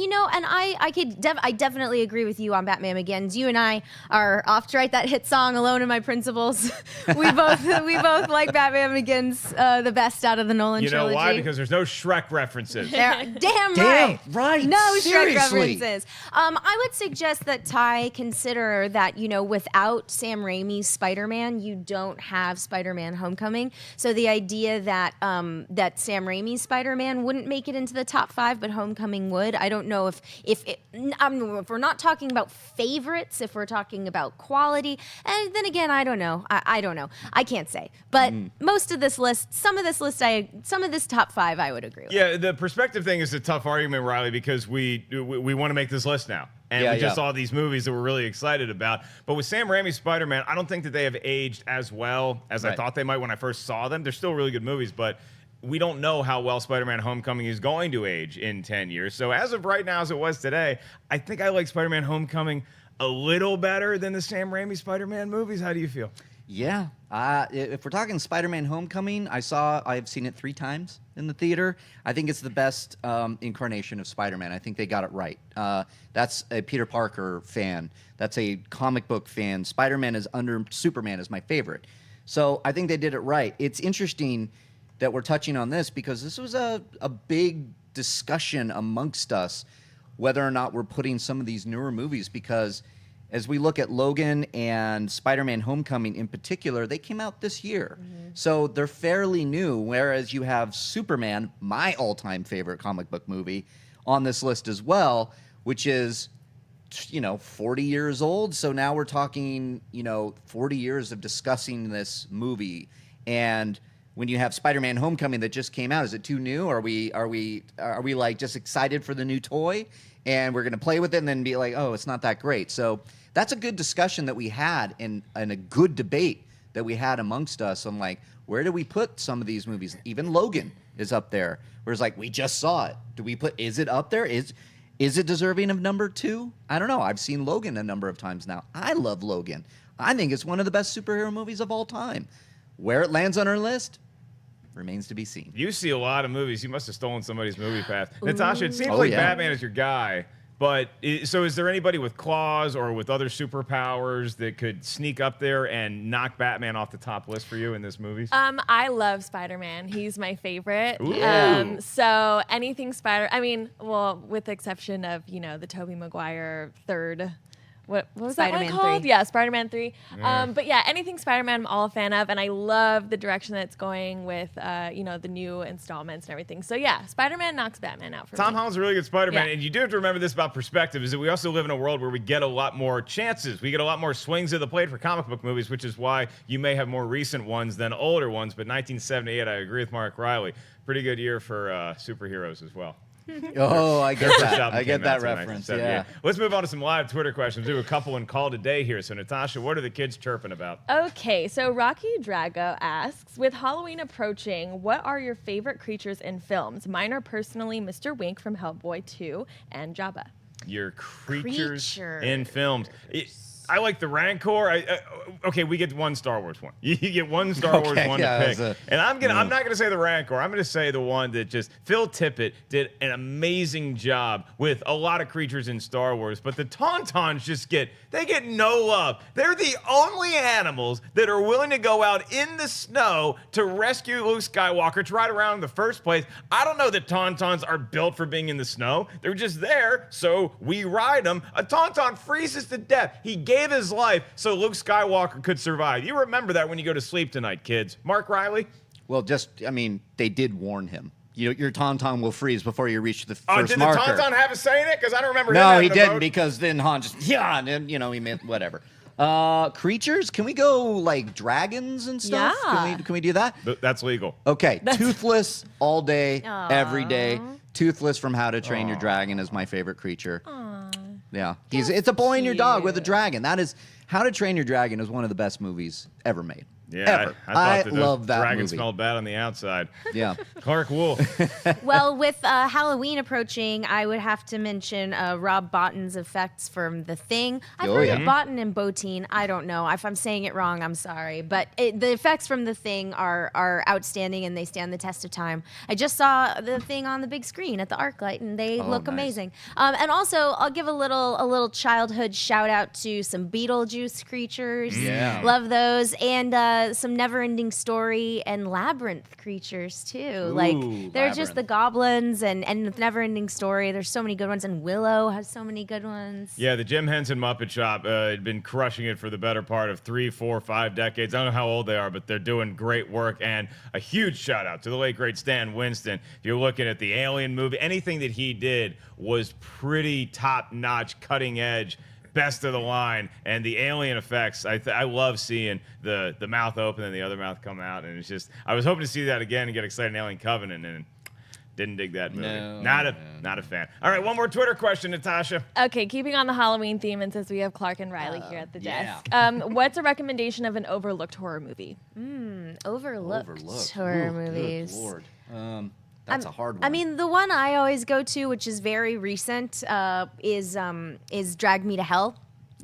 you know, and I definitely agree with you on Batman Begins. You and I are off to write that hit song "Alone in My Principles." we both like Batman Begins the best out of the Nolan trilogy. You know why? Because there's no Shrek references. Damn right. right. No Seriously. Shrek references. I would suggest that Ty consider that, without Sam Raimi's Spider-Man, you don't have Spider-Man Homecoming. So the idea that that Sam Raimi's Spider-Man wouldn't make it into the top 5, but Homecoming would. I don't know if we're not talking about favorites, if we're talking about quality, and then again, I don't know. I don't know. I can't say. But most of this list, some of this top 5, I would agree with. Yeah, the perspective thing is a tough argument, Reilly, because we want to make this list now. And we just saw these movies that we're really excited about. But with Sam Raimi's Spider-Man, I don't think that they have aged as well as I thought they might when I first saw them. They're still really good movies, but we don't know how well Spider-Man Homecoming is going to age in 10 years. So as of right now, as it was today, I think I like Spider-Man Homecoming a little better than the Sam Raimi Spider-Man movies. How do you feel? Yeah. If we're talking Spider-Man Homecoming, I've seen it 3 times in the theater. I think it's the best incarnation of Spider-Man. I think they got it right. That's a Peter Parker fan. That's a comic book fan. Spider-Man is under Superman is my favorite. So I think they did it right. It's interesting that we're touching on this because this was a big discussion amongst us whether or not we're putting some of these newer movies, because as we look at Logan and Spider-Man Homecoming in particular, they came out this year. So they're fairly new, whereas you have Superman, my all-time favorite comic book movie, on this list as well, which is 40 years old. So now we're talking 40 years of discussing this movie. And when you have Spider-Man Homecoming that just came out, is it too new? Are we like just excited for the new toy and we're going to play with it and then be like, oh, it's not that great? So that's a good discussion that we had and a good debate that we had amongst us on like, where do we put some of these movies? Even Logan is up there. Where it's like, we just saw it. Is it up there? Is it deserving of number 2? I don't know. I've seen Logan a number of times now. I love Logan. I think it's one of the best superhero movies of all time. Where it lands on our list remains to be seen. You see a lot of movies. You must have stolen somebody's movie path. Natasha, it seems like yeah. Batman is your guy. But so is there anybody with claws or with other superpowers that could sneak up there and knock Batman off the top list for you in this movie? I love Spider-Man. He's my favorite. Ooh. So anything with the exception of, the Tobey Maguire third. What was Spider-Man that one called? 3. Yeah, Spider-Man 3. Yeah. But yeah, anything Spider-Man I'm all a fan of, and I love the direction that it's going with, the new installments and everything. So yeah, Spider-Man knocks Batman out for Tom me. Holland's a really good Spider-Man, Yeah. and you do have to remember this about perspective, is that we also live in a world where we get a lot more chances. We get a lot more swings of the plate for comic book movies, which is why you may have more recent ones than older ones. But 1978, I agree with Mark Reilly. Pretty good year for superheroes as well. Oh, I get that. Album I get came out that in reference. 1978. Yeah. Let's move on to some live Twitter questions. Do a couple and call today here. So, Natasha, what are the kids chirping about? Okay, so Rocky Drago asks, with Halloween approaching, what are your favorite creatures in films? Mine are personally Mr. Wink from Hellboy 2 and Jabba. Your creatures Creatures. in films. I like the Rancor. Okay, we get one Star Wars one. You get one Star Wars one to pick. And I'm not gonna say the Rancor. I'm gonna say the one that just Phil Tippett did an amazing job with a lot of creatures in Star Wars. But the Tauntauns they get no love. They're the only animals that are willing to go out in the snow to rescue Luke Skywalker, to ride around in the first place. I don't know that Tauntauns are built for being in the snow. They're just there, so we ride them. A Tauntaun freezes to death. He gave his life so Luke Skywalker could survive. You remember that when you go to sleep tonight, kids. Mark Reilly? Well, they did warn him. Your Tauntaun will freeze before you reach the first did marker. the Tauntaun have a say in it? Because I don't remember him No, having he a didn't, vote. because then Han just, and then, he meant whatever. Creatures? Can we go like dragons and stuff? Yeah. Can we do that? That's legal. Okay, toothless all day, every day. Toothless from How to Train Your Dragon is my favorite creature. Yeah, it's a boy and your dog with a dragon. That is How to Train Your Dragon is one of the best movies ever made. Yeah, ever. I thought that love that dragons movie. smelled bad on the outside. Yeah. Clarke Wolfe. Well, with Halloween approaching, I would have to mention Rob Bottin's effects from The Thing. I've heard of Bottin and Bottin. I don't know. If I'm saying it wrong, I'm sorry. But the effects from The Thing are outstanding, and they stand the test of time. I just saw The Thing on the big screen at the ArcLight, and they look nice. amazing. And also, I'll give a little childhood shout out to some Beetlejuice creatures. Yeah. Love those. And some Never-Ending Story and Labyrinth creatures too. Like they're just Labyrinth. the goblins and Never-Ending Story. There's so many good ones, and Willow has so many good ones. Yeah, the Jim Henson Muppet Shop had been crushing it for the better part of 3, 4, 5 decades. I don't know how old they are, but they're doing great work. And a huge shout out to the late great Stan Winston. If you're looking at the Alien movie, anything that he did was pretty top notch, cutting edge. Best of the line, and the alien effects. I love seeing the mouth open and the other mouth come out, and it's just I was hoping to see that again and get excited in Alien Covenant, and didn't dig that movie. Not a fan. All right, one more Twitter question, Natasha. Okay, keeping on the Halloween theme, and since we have Clarke and Reilly here at the desk, what's a recommendation of an overlooked horror movie? Overlooked horror movies. Good Lord. That's a hard one. I mean, the one I always go to, which is very recent, is Drag Me to Hell.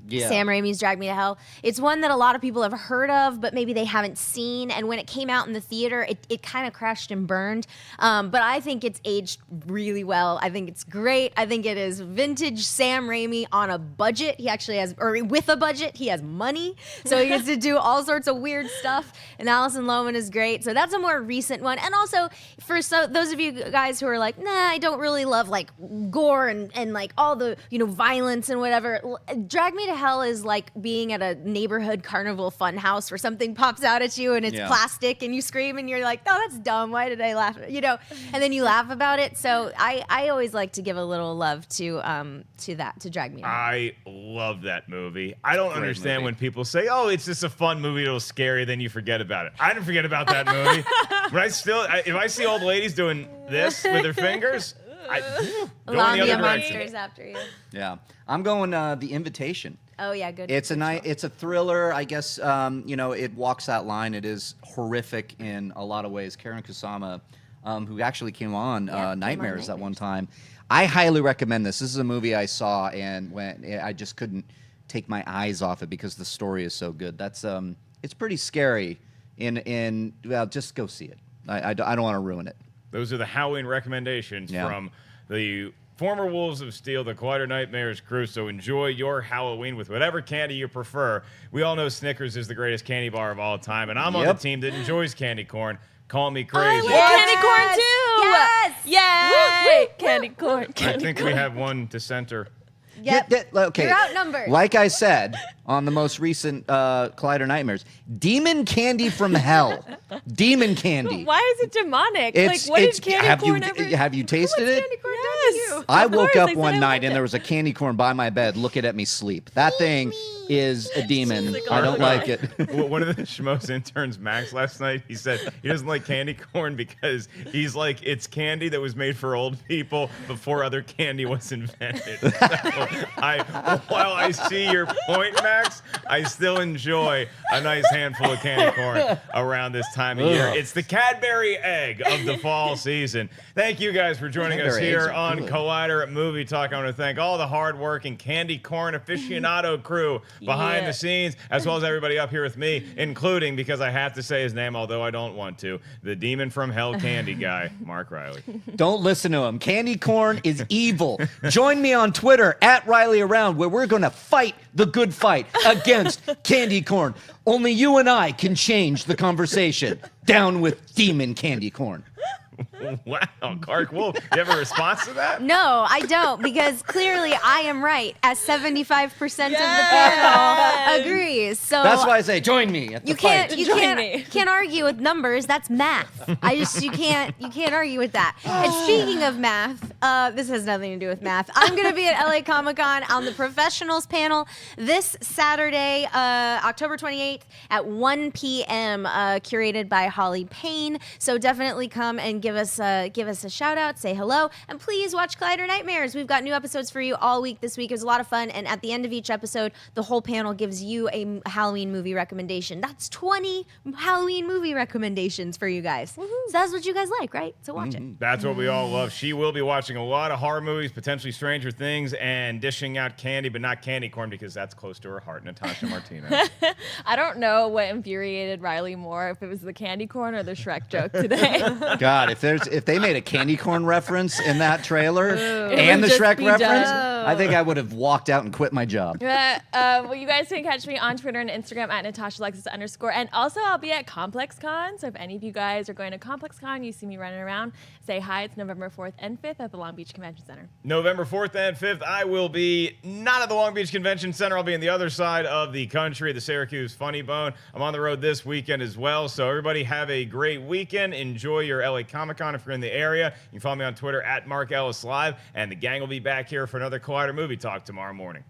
Yeah. Sam Raimi's Drag Me to Hell. It's one that a lot of people have heard of, but maybe they haven't seen. And when it came out in the theater, it kind of crashed and burned. But I think it's aged really well. I think it's great. I think it is vintage Sam Raimi on a budget. He actually has, or with a budget, he has money. So he gets to do all sorts of weird stuff. And Alison Lohman is great. So that's a more recent one. And also, for those of you guys who are like, nah, I don't really love like gore and like all the, violence and whatever, Drag Me to Hell is like being at a neighborhood carnival fun house where something pops out at you and it's plastic and you scream and you're like, oh, that's dumb. Why did I laugh? And then you laugh about it. So I always like to give a little love to Drag Me to Hell. I love that movie. I don't understand when people say, oh, it's just a fun movie, it'll scare you, then you forget about it. I didn't forget about that movie. But if I see old ladies doing this with their fingers, I go in the other direction. Monsters after you. Yeah, I'm going The Invitation. Oh yeah, good. It's a thriller, I guess. It walks that line. It is horrific in a lot of ways. Karen Kusama, who actually came on Nightmares at one time. I highly recommend this. This is a movie I saw and I just couldn't take my eyes off it because the story is so good. That's it's pretty scary. Just go see it. I don't want to ruin it. Those are the Halloween recommendations from the former Wolves of Steel, the Collider Nightmares crew. So enjoy your Halloween with whatever candy you prefer. We all know Snickers is the greatest candy bar of all time, and I'm on the team that enjoys candy corn. Call me crazy. I like candy corn too. Yes. Yay! Candy corn. I think we have one dissenter. Yep. Okay. You're outnumbered. Like I said on the most recent Collider Nightmares, demon candy from hell. Demon candy. Why is it demonic? It's, what it's, did candy have corn you ever? have you tasted it? Candy corn done to Yes. you? I Of woke course, up I said one I night liked and it. there was a candy corn by my bed. Look it at me sleep. That thing is a demon. like, I oh don't my like it. One of the Schmoes interns, Max, last night, he said he doesn't like candy corn because he's like, it's candy that was made for old people before other candy was invented. So while I see your point, Max, I still enjoy a nice handful of candy corn around this time of year. It's the Cadbury egg of the fall season. Thank you guys for joining us Cadbury here eggs are on good. Collider at Movie Talk. I want to thank all the hardworking candy corn aficionado crew behind the scenes, as well as everybody up here with me, including, because I have to say his name, although I don't want to, the demon from hell candy guy, Mark Reilly. Don't listen to him. Candy corn is evil. Join me on Twitter at Reilly Around, where we're going to fight the good fight against candy corn. Only you and I can change the conversation. Down with demon candy corn. Wow, Clarke Wolfe, you have a response to that? No, I don't, because clearly I am right, as 75% of the panel agrees. So That's why I say join me at the you can't fight. you Join me. can't argue with numbers. That's math. You can't argue with that. And speaking of math, this has nothing to do with math. I'm gonna be at LA Comic-Con on the professionals panel this Saturday, October 28th at 1 p.m. Curated by Holly Payne. So definitely come and give us a shout out, say hello, and please watch Collider Nightmares. We've got new episodes for you all week this week. It was a lot of fun, and at the end of each episode, the whole panel gives you a Halloween movie recommendation. That's 20 Halloween movie recommendations for you guys. So that's what you guys like, right? So watch it. That's what we all love. She will be watching a lot of horror movies, potentially Stranger Things, and dishing out candy, but not candy corn because that's close to her heart. Natasha Martinez. I don't know what infuriated Reilly more, if it was the candy corn or the Shrek joke today. God, if they made a candy corn reference in that trailer and the would just Shrek be reference, done. I think I would have walked out and quit my job. Well, you guys can catch me on Twitter and Instagram at NatashaLexis_. And also, I'll be at ComplexCon. So if any of you guys are going to ComplexCon, you see me running around, say hi. It's November 4th and 5th at the Long Beach Convention Center. November 4th and 5th, I will be not at the Long Beach Convention Center. I'll be on the other side of the country, the Syracuse Funny Bone. I'm on the road this weekend as well. So everybody have a great weekend. Enjoy your LA Comic-Con if you're in the area. You can follow me on Twitter at Mark Ellis Live. And the gang will be back here for another Collider Movie Talk tomorrow morning.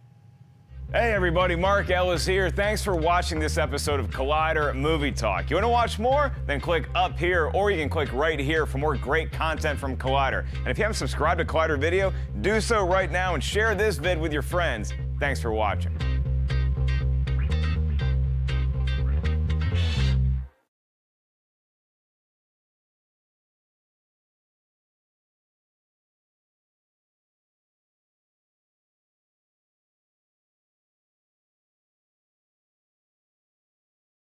Hey everybody, Mark Ellis here. Thanks for watching this episode of Collider Movie Talk. You want to watch more? Then click up here, or you can click right here for more great content from Collider. And if you haven't subscribed to Collider Video, do so right now and share this vid with your friends. Thanks for watching.